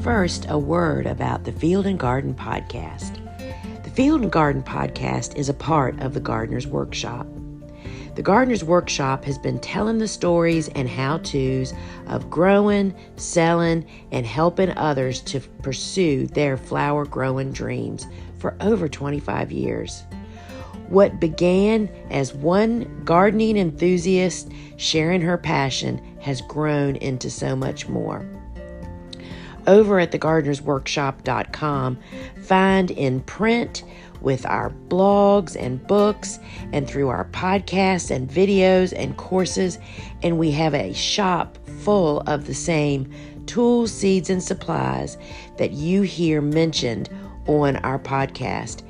First, a word about the Field and Garden Podcast. The Field and Garden Podcast is a part of the Gardener's Workshop. The Gardener's Workshop has been telling the stories and how-tos of growing, selling, and helping others to pursue their flower-growing dreams for over 25 years. What began as one gardening enthusiast sharing her passion has grown into so much more. Over at thegardenersworkshop.com, find in print with our blogs and books and through our podcasts and videos and courses, and we have a shop full of the same tools, seeds, and supplies that you hear mentioned on our podcast.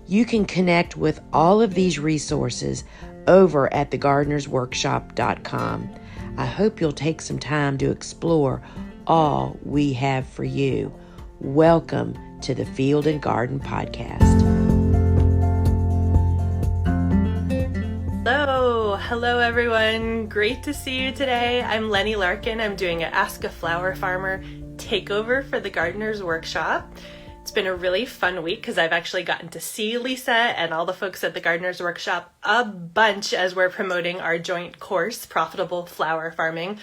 You can connect with all of these resources over at thegardenersworkshop.com. I hope you'll take some time to explore all we have for you. Welcome to the Field and Garden Podcast. Hello everyone. Great to see you today. I'm Lennie Larkin. I'm doing an Ask a Flower Farmer takeover for the Gardener's Workshop. It's been a really fun week because I've actually gotten to see Lisa and all the folks at the Gardener's Workshop a bunch as we're promoting our joint course, Profitable Flower Farming.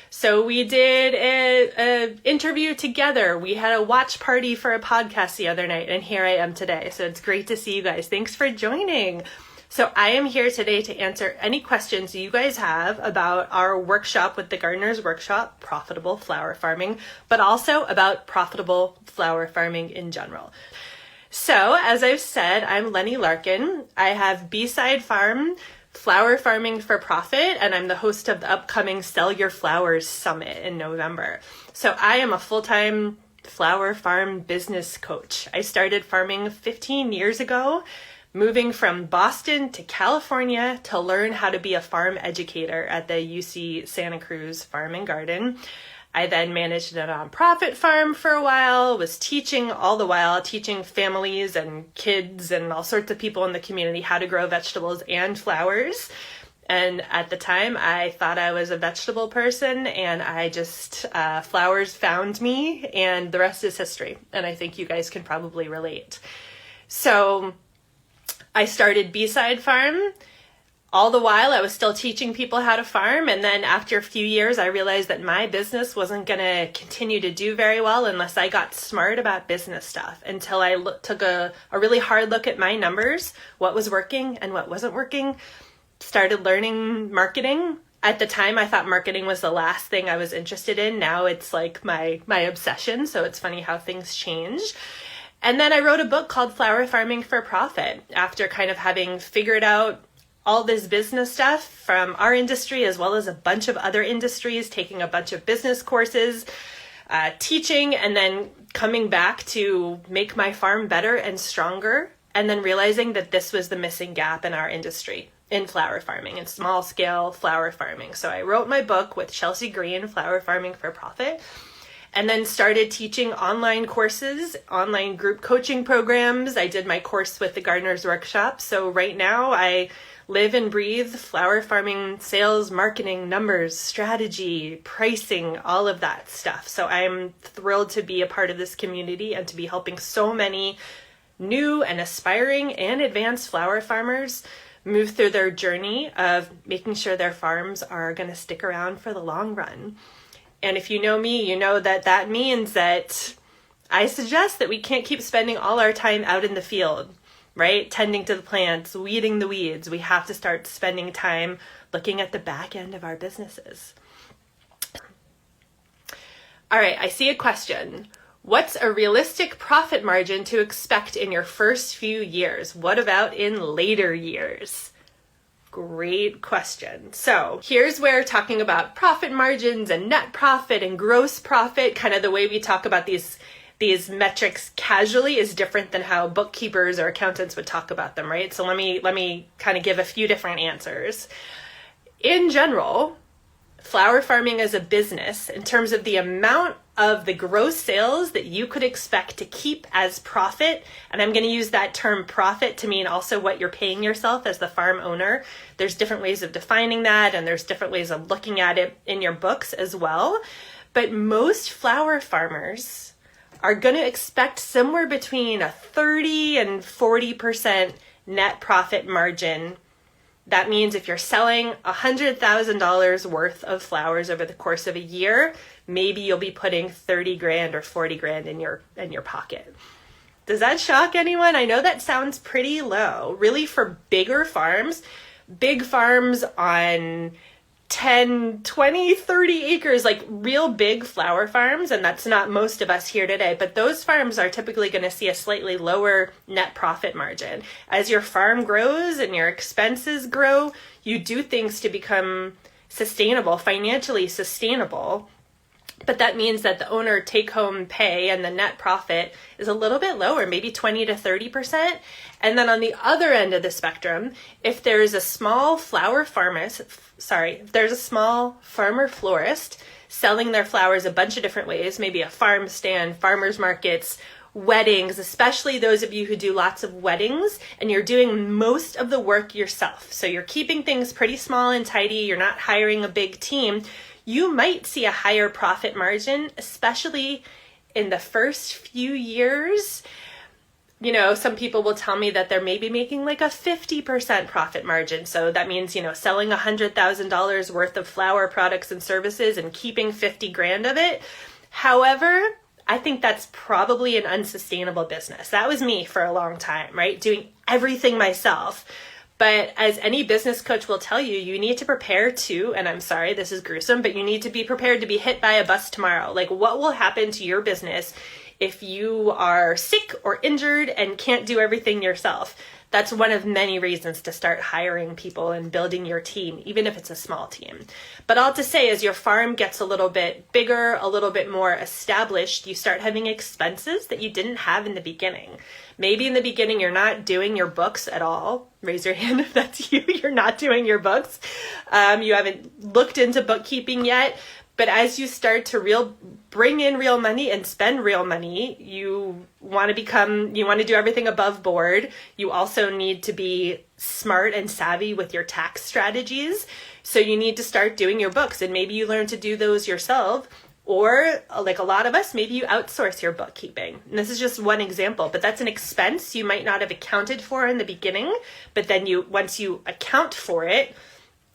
So we did an interview together. We had a watch party for a podcast the other night, and here I am today. So it's great to see you guys. Thanks for joining. So I am here today to answer any questions you guys have about our workshop with the Gardener's Workshop, Profitable Flower Farming, but also about profitable flower farming in general. So as I've said, I'm Lennie Larkin. I have B-Side Farm, Flower Farming for Profit, and I'm the host of the upcoming Sell Your Flowers Summit in November. So I am a full-time flower farm business coach. I started farming 15 years ago, moving from Boston to California to learn how to be a farm educator at the UC Santa Cruz Farm and Garden. I then managed a nonprofit farm for a while, was teaching all the while, teaching families and kids and all sorts of people in the community how to grow vegetables and flowers. And at the time, I thought I was a vegetable person, and I just, flowers found me, and the rest is history. And I think you guys can probably relate. So I started B-Side Farm. All the while, I was still teaching people how to farm, and then after a few years, I realized that my business wasn't going to continue to do very well unless I got smart about business stuff, until I took a really hard look at my numbers, what was working and what wasn't working, started learning marketing. At the time, I thought marketing was the last thing I was interested in. Now it's like my obsession, so it's funny how things change. And then I wrote a book called Flower Farming for Profit after kind of having figured out all this business stuff from our industry as well as a bunch of other industries, taking a bunch of business courses, teaching, and then coming back to make my farm better and stronger, and then realizing that this was the missing gap in our industry, in flower farming, in small scale flower farming. So I wrote my book with Chelsea Green, Flower Farming for Profit, and then started teaching online courses, online group coaching programs. I did my course with the Gardener's Workshop. So right now I live and breathe flower farming, sales, marketing, numbers, strategy, pricing, all of that stuff. So I'm thrilled to be a part of this community and to be helping so many new and aspiring and advanced flower farmers move through their journey of making sure their farms are going to stick around for the long run. And if you know me, you know that that means that I suggest that we can't keep spending all our time out in the field, right? Tending to the plants, weeding the weeds. We have to start spending time looking at the back end of our businesses. All right, I see a question. What's a realistic profit margin to expect in your first few years? What about in later years? Great question. So here's where talking about profit margins and net profit and gross profit, kind of the way we talk about these metrics casually, is different than how bookkeepers or accountants would talk about them, right? So let me kind of give a few different answers. In general, flower farming as a business, in terms of the amount of the gross sales that you could expect to keep as profit, and I'm going to use that term profit to mean also what you're paying yourself as the farm owner. There's different ways of defining that, and there's different ways of looking at it in your books as well. But most flower farmers are going to expect somewhere between a 30 and 40% net profit margin. That means if you're selling $100,000 worth of flowers over the course of a year, maybe you'll be putting 30 grand or 40 grand in your pocket. Does that shock anyone? I know that sounds pretty low. Really, for bigger farms, big farms on 10, 20, 30 acres, like real big flower farms, and that's not most of us here today, but those farms are typically going to see a slightly lower net profit margin. As your farm grows and your expenses grow, you do things to become sustainable, financially sustainable. But that means that the owner take-home pay and the net profit is a little bit lower, maybe 20 to 30%. And then on the other end of the spectrum, if there's a small farmer florist selling their flowers a bunch of different ways, maybe a farm stand, farmers markets, weddings, especially those of you who do lots of weddings, and you're doing most of the work yourself. So you're keeping things pretty small and tidy. You're not hiring a big team. You might see a higher profit margin, especially in the first few years. You know, some people will tell me that they're maybe making like a 50% profit margin. So that means, selling $100,000 worth of flower products and services and keeping 50 grand of it. However, I think that's probably an unsustainable business. That was me for a long time, right? Doing everything myself. But as any business coach will tell you, you need to prepare to, and I'm sorry, this is gruesome, but you need to be prepared to be hit by a bus tomorrow. Like, what will happen to your business if you are sick or injured and can't do everything yourself? That's one of many reasons to start hiring people and building your team, even if it's a small team. But all to say, as your farm gets a little bit bigger, a little bit more established, you start having expenses that you didn't have in the beginning. Maybe in the beginning, you're not doing your books at all. Raise your hand if that's you. You're not doing your books. You haven't looked into bookkeeping yet. But as you start to bring in real money and spend real money, you want to do everything above board. You also need to be smart and savvy with your tax strategies. So you need to start doing your books, and maybe you learn to do those yourself. Or like a lot of us, maybe you outsource your bookkeeping. And this is just one example, but that's an expense you might not have accounted for in the beginning. But then once you account for it,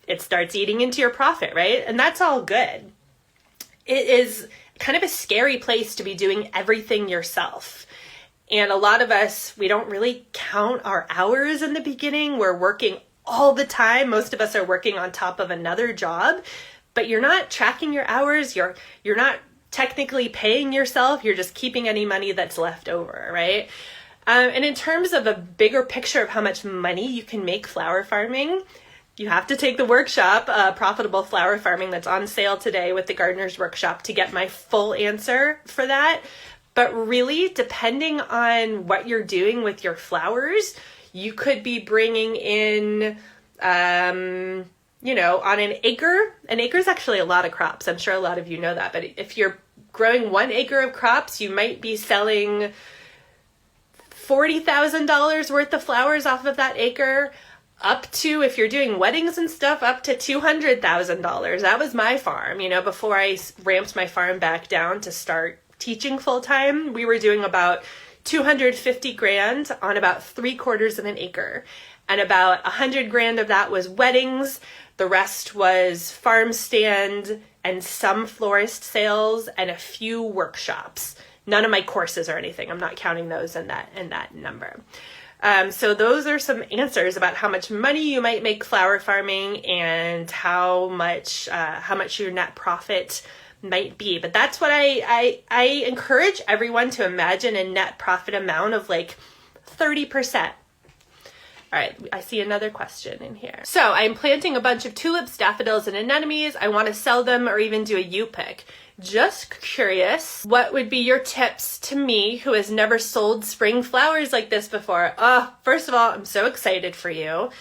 it starts eating into your profit, right? And that's all good. It is kind of a scary place to be doing everything yourself. And a lot of us, we don't really count our hours in the beginning. We're working all the time. Most of us are working on top of another job, but you're not tracking your hours. You're not technically paying yourself. You're just keeping any money that's left over, right? And in terms of a bigger picture of how much money you can make flower farming, you have to take the workshop, Profitable Flower Farming, that's on sale today with the Gardener's Workshop to get my full answer for that. But really, depending on what you're doing with your flowers, you could be bringing in, on an acre is actually a lot of crops. I'm sure a lot of you know that. But if you're growing 1 acre of crops, you might be selling $40,000 worth of flowers off of that acre. Up to, if you're doing weddings and stuff, up to $200,000. That was my farm. Before I ramped my farm back down to start teaching full time, we were doing about 250 grand on about 3/4 of an acre. And about 100 grand of that was weddings. The rest was farm stand and some florist sales and a few workshops. None of my courses or anything. I'm not counting those in that number. So those are some answers about how much money you might make flower farming and how much your net profit might be. But that's what I encourage everyone to imagine a net profit amount of like 30%. All right, I see another question in here. So I'm planting a bunch of tulips, daffodils, and anemones. I want to sell them or even do a U-pick. Just curious, what would be your tips to me who has never sold spring flowers like this before? First of all, I'm so excited for you.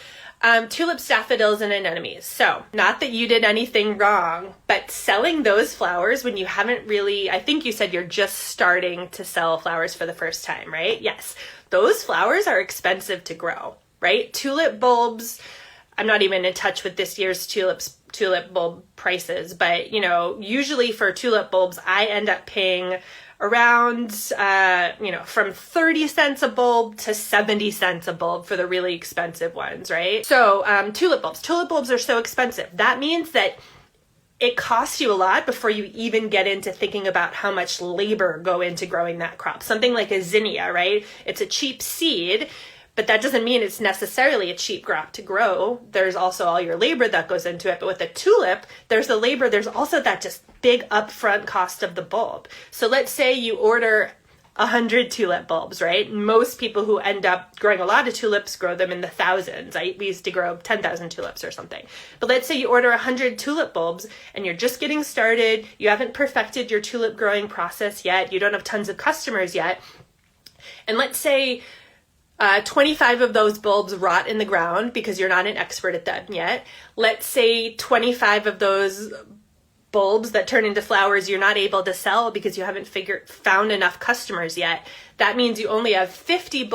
Tulips, daffodils, and anemones. So, not that you did anything wrong, but selling those flowers when you haven't really, I think you said you're just starting to sell flowers for the first time, right? Yes. Those flowers are expensive to grow, right? Tulip bulbs, I'm not even in touch with this year's tulip bulb prices, but usually for tulip bulbs, I end up paying around, from 30 cents a bulb to 70 cents a bulb for the really expensive ones, right? So tulip bulbs. Tulip bulbs are so expensive. That means that it costs you a lot before you even get into thinking about how much labor go into growing that crop. Something like a zinnia, right? It's a cheap seed, but that doesn't mean it's necessarily a cheap crop to grow. There's also all your labor that goes into it. But with a tulip, there's the labor. There's also that just big upfront cost of the bulb. So let's say you order 100 tulip bulbs, right? Most people who end up growing a lot of tulips grow them in the thousands. We used to grow 10,000 tulips or something. But let's say you order 100 tulip bulbs and you're just getting started. You haven't perfected your tulip growing process yet. You don't have tons of customers yet. And let's say 25 of those bulbs rot in the ground because you're not an expert at them yet. Let's say 25 of those bulbs that turn into flowers you're not able to sell because you haven't found enough customers yet. That means you only have 50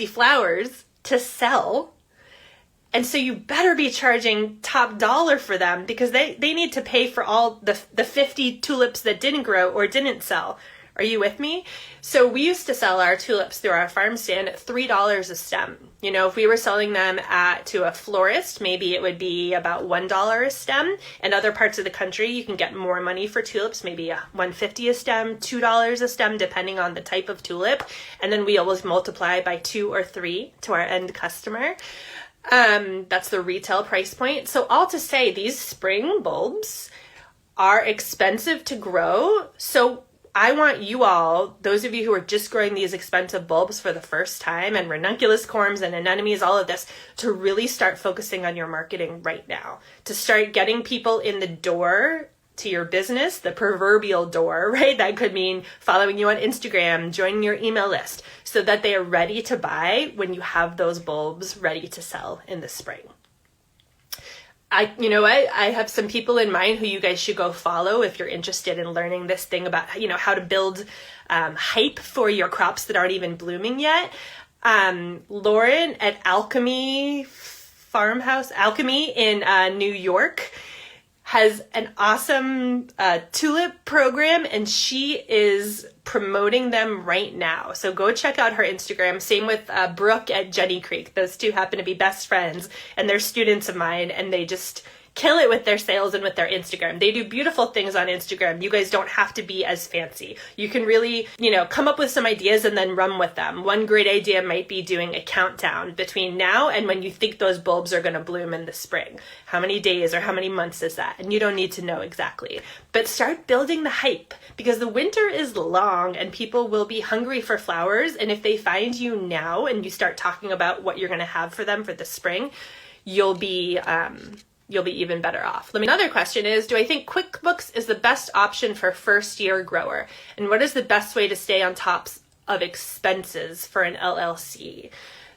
flowers to sell. And so you better be charging top dollar for them because they need to pay for all the 50 tulips that didn't grow or didn't sell. Are you with me? So we used to sell our tulips through our farm stand at $3 a stem. If we were selling them to a florist, maybe it would be about $1 a stem. In other parts of the country, you can get more money for tulips, maybe $1.50 a stem, $2 a stem, depending on the type of tulip. And then we always multiply by 2 or 3 to our end customer. That's the retail price point. So all to say, these spring bulbs are expensive to grow. So I want you all, those of you who are just growing these expensive bulbs for the first time, and ranunculus corms and anemones, all of this, to really start focusing on your marketing right now, to start getting people in the door to your business, the proverbial door, right? That could mean following you on Instagram, joining your email list, so that they are ready to buy when you have those bulbs ready to sell in the spring. I have some people in mind who you guys should go follow if you're interested in learning this thing about, how to build hype for your crops that aren't even blooming yet. Lauren at Alchemy in New York has an awesome tulip program, and she is promoting them right now. So go check out her Instagram. Same with Brooke at Jenny Creek. Those two happen to be best friends, and they're students of mine, and they just kill it with their sales and with their Instagram. They do beautiful things on Instagram. You guys don't have to be as fancy. You can really, come up with some ideas and then run with them. One great idea might be doing a countdown between now and when you think those bulbs are going to bloom in the spring. How many days or how many months is that? And you don't need to know exactly. But start building the hype, because the winter is long and people will be hungry for flowers. And if they find you now and you start talking about what you're going to have for them for the spring, you'll be even better off. Another question is, do I think QuickBooks is the best option for first-year grower? And what is the best way to stay on top of expenses for an LLC?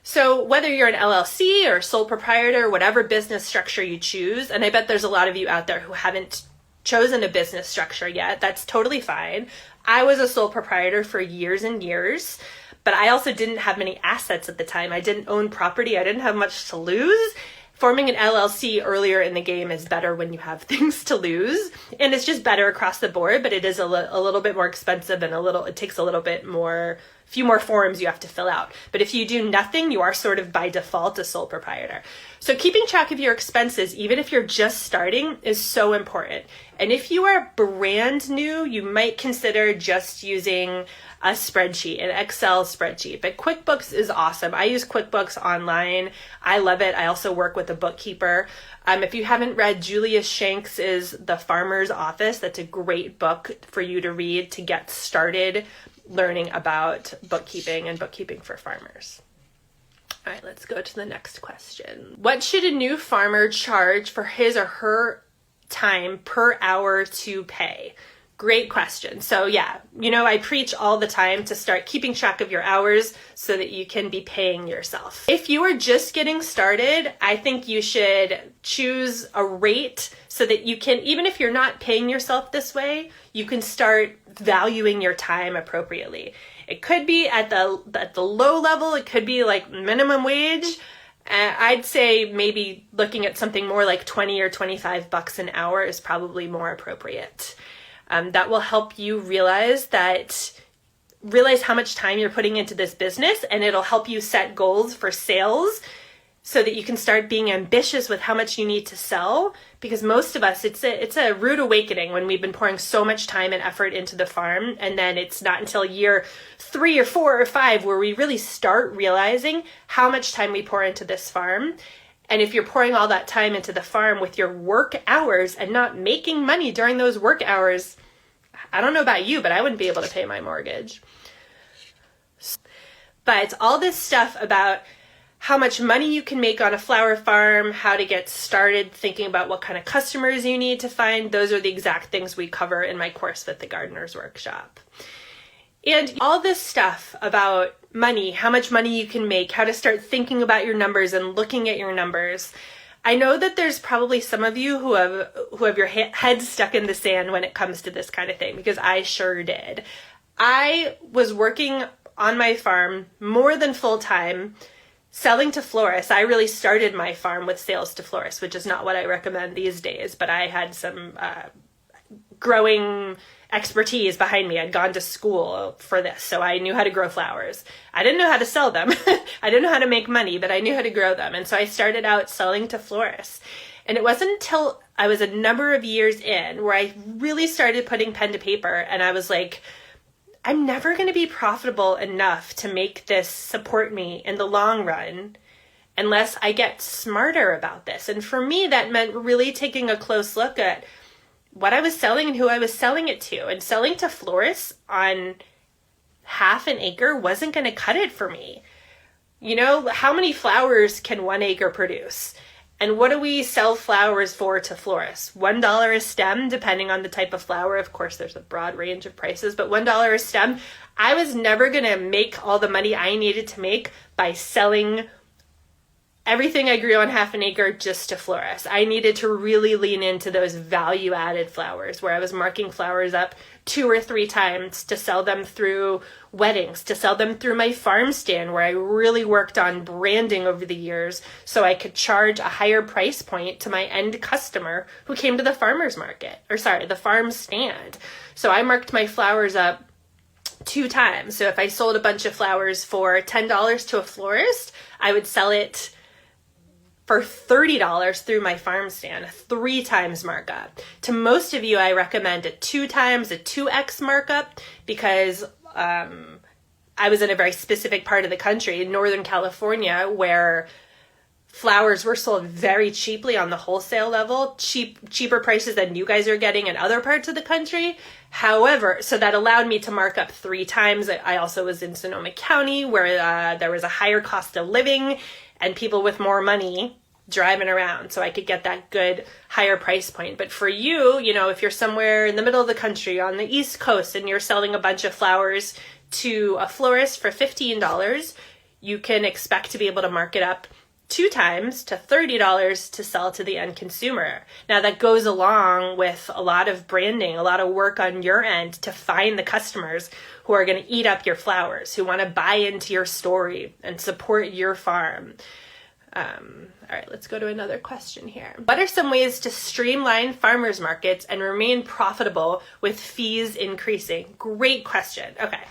So whether you're an LLC or sole proprietor, whatever business structure you choose, and I bet there's a lot of you out there who haven't chosen a business structure yet, that's totally fine. I was a sole proprietor for years and years, but I also didn't have many assets at the time. I didn't own property. I didn't have much to lose. Forming an LLC earlier in the game is better when you have things to lose, and it's just better across the board, but it is a little bit more expensive and it takes a little bit more, few more forms you have to fill out. But if you do nothing, you are sort of by default a sole proprietor. So keeping track of your expenses, even if you're just starting, is so important. And if you are brand new, you might consider just using a spreadsheet, an Excel spreadsheet. But QuickBooks is awesome. I use QuickBooks online. I love it. I also work with a bookkeeper. If you haven't read Julius Shanks' The Farmer's Office, that's a great book for you to read to get started learning about bookkeeping and bookkeeping for farmers. All right, let's go to the next question. What should a new farmer charge for his or her time per hour to pay? Great question. So yeah, I preach all the time to start keeping track of your hours so that you can be paying yourself. If you are just getting started, I think you should choose a rate so that you can, even if you're not paying yourself this way, you can start valuing your time appropriately. It could be at the low level, it could be like minimum wage. I'd say maybe looking at something more like 20 or $25 an hour is probably more appropriate. that will help you realize how much time you're putting into this business, and it'll help you set goals for sales so that you can start being ambitious with how much you need to sell. Because most of us, it's a rude awakening when we've been pouring so much time and effort into the farm, and then it's not until year 3 or 4 or 5 where we really start realizing how much time we pour into this farm. And if you're pouring all that time into the farm with your work hours and not making money during those work hours, I don't know about you, but I wouldn't be able to pay my mortgage. But all this stuff about how much money you can make on a flower farm, how to get started thinking about what kind of customers you need to find, those are the exact things we cover in my course with the Gardener's Workshop. And all this stuff about money, how much money you can make, how to start thinking about your numbers and looking at your numbers. I know that there's probably some of you who have your head stuck in the sand when it comes to this kind of thing, because I sure did. I was working on my farm more than full time, selling to florists. I really started my farm with sales to florists, which is not what I recommend these days, but I had some growing expertise behind me. I'd gone to school for this, so I knew how to grow flowers. I didn't know how to sell them. I didn't know how to make money, but I knew how to grow them. And so I started out selling to florists. And it wasn't until I was a number of years in where I really started putting pen to paper, and I was like, I'm never going to be profitable enough to make this support me in the long run unless I get smarter about this. And for me, that meant really taking a close look at what I was selling and who I was selling it to. And selling to florists on half an acre wasn't going to cut it for me. You know, how many flowers can 1 acre produce? And what do we sell flowers for to florists? $1 a stem, depending on the type of flower. Of course, there's a broad range of prices, but $1 a stem. I was never going to make all the money I needed to make by selling everything I grew on half an acre just to florists. I needed to really lean into those value-added flowers where I was marking flowers up 2 or 3 times to sell them through weddings, to sell them through my farm stand, where I really worked on branding over the years so I could charge a higher price point to my end customer who came to the the farm stand. So I marked my flowers up 2 times. So if I sold a bunch of flowers for $10 to a florist, I would sell it for $30 through my farm stand, 3 times markup. To most of you, I recommend a 2 times, a 2x markup, because I was in a very specific part of the country, in Northern California, where flowers were sold very cheaply on the wholesale level, cheaper prices than you guys are getting in other parts of the country. However, so that allowed me to mark up 3 times. I also was in Sonoma County, where there was a higher cost of living and people with more money driving around, so I could get that good higher price point. But for you, you know, if you're somewhere in the middle of the country on the East Coast and you're selling a bunch of flowers to a florist for $15, you can expect to be able to mark it up 2 times to $30 to sell to the end consumer. Now that goes along with a lot of branding, a lot of work on your end to find the customers who are going to eat up your flowers, who want to buy into your story and support your farm. All right, let's go to another question here. What are some ways to streamline farmers markets and remain profitable with fees increasing? Great question. Okay,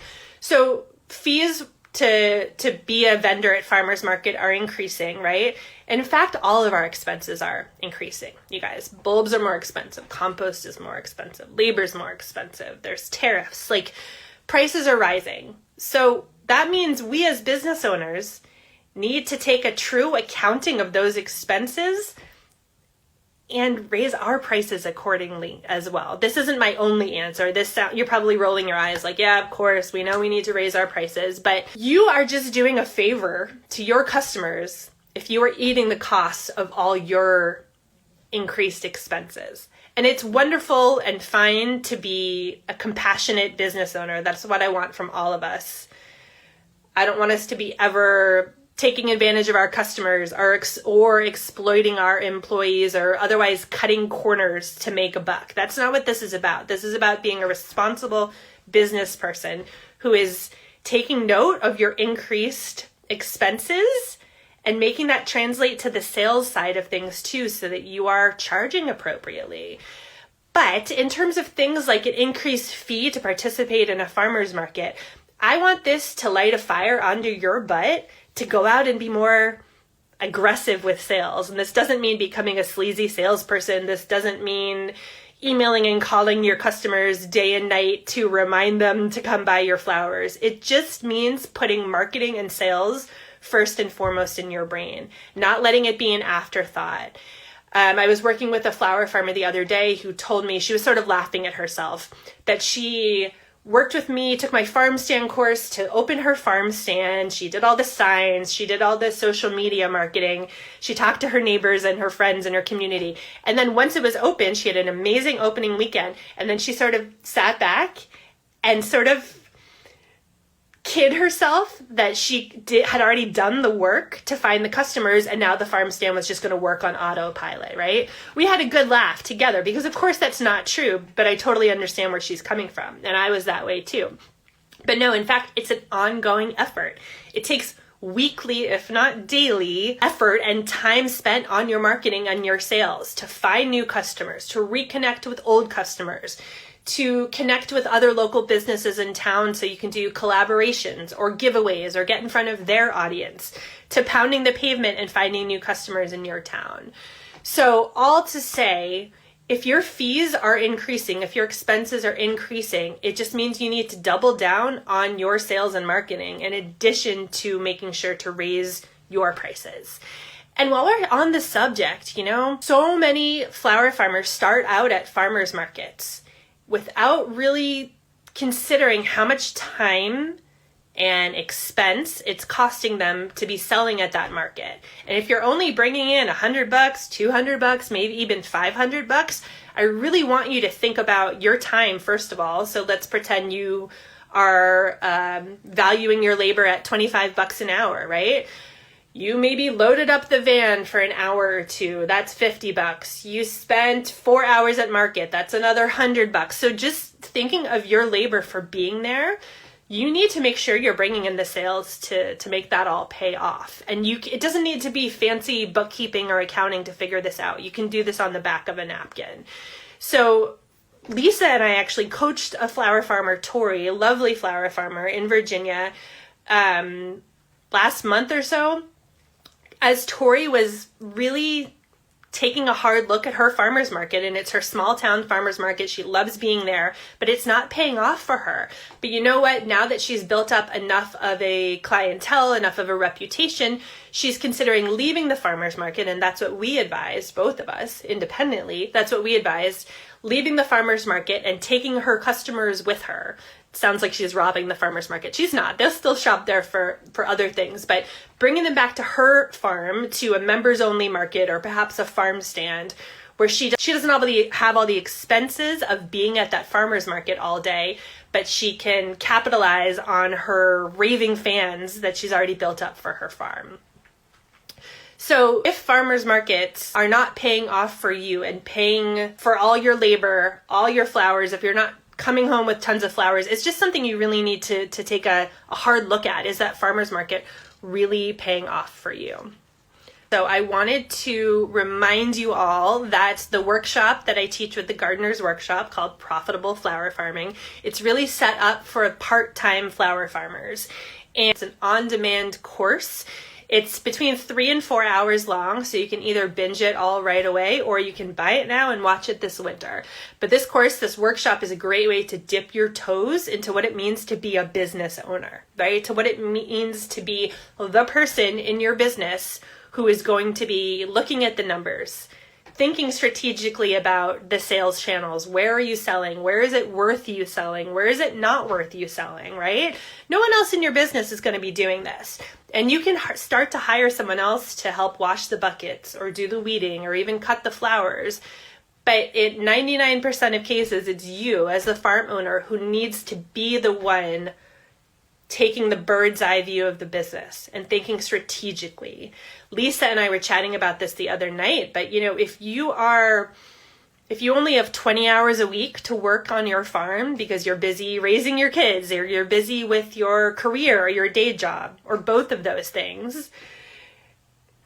so fees to be a vendor at farmers market are increasing, right? In fact, all of our expenses are increasing, you guys. Bulbs are more expensive. Compost is more expensive. Labor is more expensive. There's tariffs. Like, prices are rising. So that means we as business owners need to take a true accounting of those expenses and raise our prices accordingly as well. This isn't my only answer. You're probably rolling your eyes like, yeah, of course, we know we need to raise our prices, but you are just doing a favor to your customers if you are eating the costs of all your increased expenses. And it's wonderful and fine to be a compassionate business owner. That's what I want from all of us. I don't want us to be ever taking advantage of our customers or exploiting our employees or otherwise cutting corners to make a buck. That's not what this is about. This is about being a responsible business person who is taking note of your increased expenses and making that translate to the sales side of things too, so that you are charging appropriately. But in terms of things like an increased fee to participate in a farmer's market, I want this to light a fire under your butt to go out and be more aggressive with sales. And this doesn't mean becoming a sleazy salesperson. This doesn't mean emailing and calling your customers day and night to remind them to come buy your flowers. It just means putting marketing and sales first and foremost in your brain, not letting it be an afterthought. I was working with a flower farmer the other day who told me, she was sort of laughing at herself, that she worked with me, took my farm stand course to open her farm stand. She did all the signs. She did all the social media marketing. She talked to her neighbors and her friends in her community. And then once it was open, she had an amazing opening weekend. And then she sort of sat back and sort of kid herself that she had already done the work to find the customers, and now the farm stand was just going to work on autopilot, right? We had a good laugh together because of course that's not true, but I totally understand where she's coming from, and I was that way too. But no, in fact, it's an ongoing effort. It takes weekly, if not daily, effort and time spent on your marketing and your sales to find new customers, to reconnect with old customers, to connect with other local businesses in town so you can do collaborations or giveaways or get in front of their audience, to pounding the pavement and finding new customers in your town. So all to say, if your fees are increasing, if your expenses are increasing, it just means you need to double down on your sales and marketing in addition to making sure to raise your prices. And while we're on the subject, so many flower farmers start out at farmers markets without really considering how much time and expense it's costing them to be selling at that market. And if you're only bringing in $100, $200, maybe even $500, I really want you to think about your time first of all. So let's pretend you are valuing your labor at $25 an hour, right? You maybe loaded up the van for an hour or two. That's $50. You spent 4 hours at market. That's another $100. So just thinking of your labor for being there, you need to make sure you're bringing in the sales to make that all pay off. And it doesn't need to be fancy bookkeeping or accounting to figure this out. You can do this on the back of a napkin. So Lisa and I actually coached a flower farmer, Tori, a lovely flower farmer in Virginia, last month or so, as Tori was really taking a hard look at her farmer's market, and it's her small town farmer's market. She loves being there, but it's not paying off for her. But you know what? Now that she's built up enough of a clientele, enough of a reputation, she's considering leaving the farmer's market, and that's what we advised, both of us, independently. That's what we advised, leaving the farmer's market and taking her customers with her. Sounds like she's robbing the farmer's market. She's not. They'll still shop there for other things, but bringing them back to her farm, to a members only market or perhaps a farm stand where she doesn't have all the expenses of being at that farmer's market all day, but she can capitalize on her raving fans that she's already built up for her farm. So if farmers markets are not paying off for you and paying for all your labor, all your flowers, if you're not coming home with tons of flowers, it's just something you really need to take a hard look at. Is that farmer's market really paying off for you? So I wanted to remind you all that the workshop that I teach with the Gardener's Workshop, called Profitable Flower Farming, it's really set up for part-time flower farmers. And it's an on-demand course. It's between 3 and 4 hours long, so you can either binge it all right away or you can buy it now and watch it this winter. But this workshop is a great way to dip your toes into what it means to be a business owner, right? To what it means to be the person in your business who is going to be looking at the numbers, thinking strategically about the sales channels. Where are you selling? Where is it worth you selling? Where is it not worth you selling, right? No one else in your business is going to be doing this. And you can start to hire someone else to help wash the buckets or do the weeding or even cut the flowers. But in 99% of cases, it's you as the farm owner who needs to be the one taking the bird's eye view of the business and thinking strategically. Lisa and I were chatting about this the other night, but if you only have 20 hours a week to work on your farm because you're busy raising your kids or you're busy with your career or your day job or both of those things,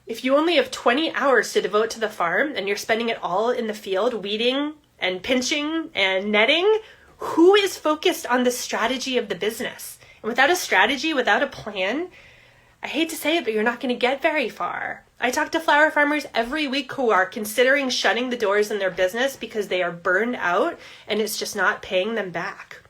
if you only have 20 hours to devote to the farm and you're spending it all in the field weeding and pinching and netting. Who is focused on the strategy of the business? And without a strategy, without a plan, I hate to say it, but you're not going to get very far. I talk to flower farmers every week who are considering shutting the doors in their business because they are burned out and it's just not paying them back.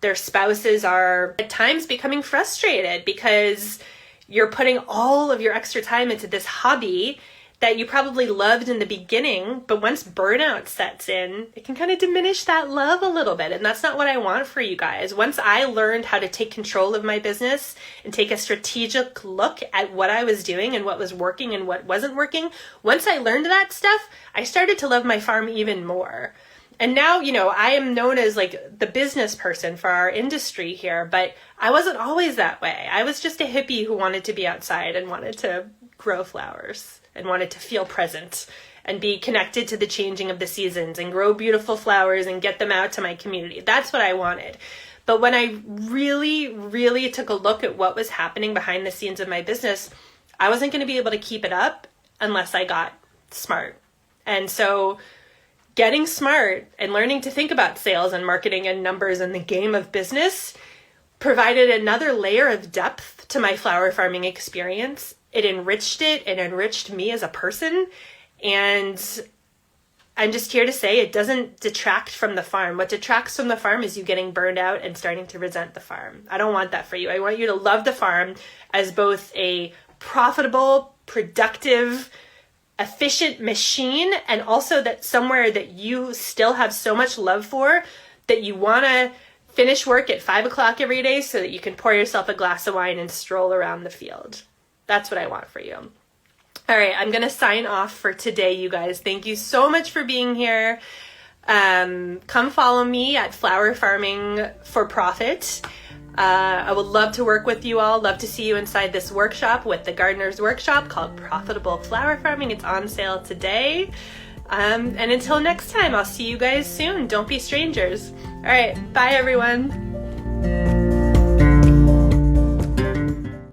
Their spouses are at times becoming frustrated because you're putting all of your extra time into this hobby that you probably loved in the beginning, but once burnout sets in, it can kind of diminish that love a little bit. And that's not what I want for you guys. Once I learned how to take control of my business and take a strategic look at what I was doing and what was working and what wasn't working, once I learned that stuff, I started to love my farm even more. And now, I am known as like the business person for our industry here, but I wasn't always that way. I was just a hippie who wanted to be outside and wanted to grow flowers and wanted to feel present and be connected to the changing of the seasons and grow beautiful flowers and get them out to my community. That's what I wanted. But when I really, really took a look at what was happening behind the scenes of my business, I wasn't going to be able to keep it up unless I got smart. And so getting smart and learning to think about sales and marketing and numbers and the game of business provided another layer of depth to my flower farming experience. It enriched me as a person. And I'm just here to say it doesn't detract from the farm. What detracts from the farm is you getting burned out and starting to resent the farm. I don't want that for you. I want you to love the farm as both a profitable, productive, efficient machine, and also that somewhere that you still have so much love for that you want to finish work at 5 o'clock every day so that you can pour yourself a glass of wine and stroll around the field. That's what I want for you. All right, I'm going to sign off for today, you guys. Thank you so much for being here. Come follow me at Flower Farming for Profit. I would love to work with you all. Love to see you inside this workshop with the Gardener's Workshop called Profitable Flower Farming. It's on sale today. And until next time, I'll see you guys soon. Don't be strangers. All right, bye everyone.